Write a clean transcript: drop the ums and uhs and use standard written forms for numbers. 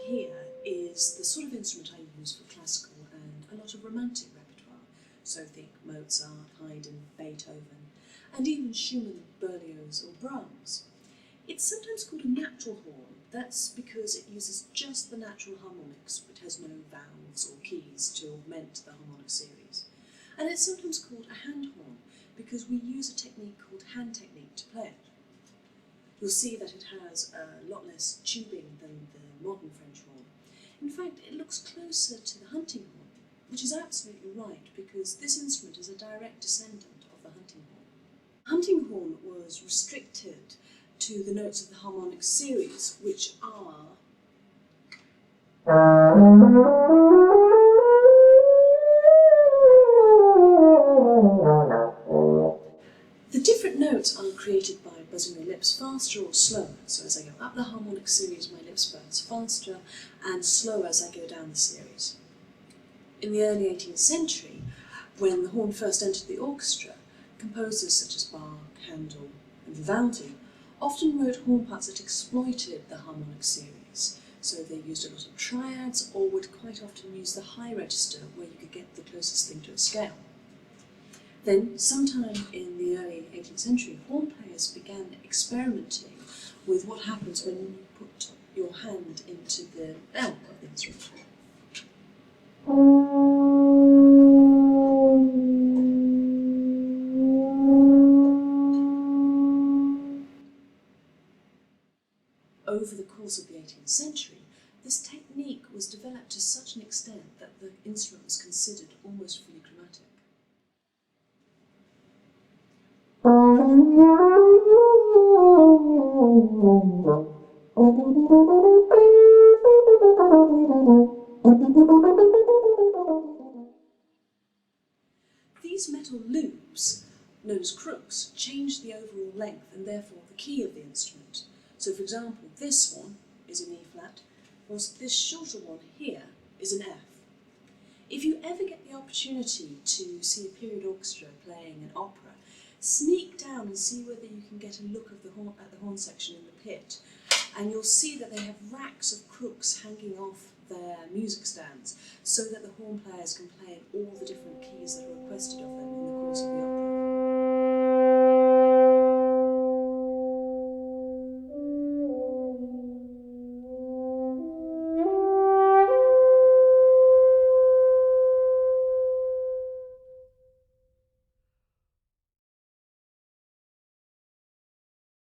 here is the sort of instrument I use for classical and a lot of romantic repertoire. So think Mozart, Haydn, Beethoven, and even Schumann, Berlioz or Brahms. It's sometimes called a natural horn. That's because it uses just the natural harmonics, but has no vowels or keys to augment the harmonic series. And it's sometimes called a hand horn because we use a technique called hand technique to play it. You'll see that it has a lot less tubing than the modern French horn. In fact, it looks closer to the hunting horn, which is absolutely right because this instrument is a direct descendant of the hunting horn. Hunting horn was restricted to the notes of the harmonic series, which are the different notes are created by buzzing my lips faster or slower. So as I go up the harmonic series, my lips buzz faster and slower as I go down the series. In the early 18th century, when the horn first entered the orchestra, composers such as Bach, Handel and Vivaldi often wrote horn parts that exploited the harmonic series. So they used a lot of triads or would quite often use the high register where you could get the closest thing to a scale. Then, sometime in the early 18th century, horn players began experimenting with what happens when you put your hand into the bell of the instrument. Over the course of the 18th century, this technique was developed to such an extent that the instrument was considered almost fully chromatic. These metal loops, known as crooks, change the overall length and therefore the key of the instrument. So for example, this one is an E flat, whilst this shorter one here is an F. If you ever get the opportunity to see a period orchestra playing an opera, sneak down and see whether you can get a look of at the horn section in the pit, and you'll see that they have racks of crooks hanging off their music stands so that the horn players can play in all the different keys that are requested of them in the course of the opera.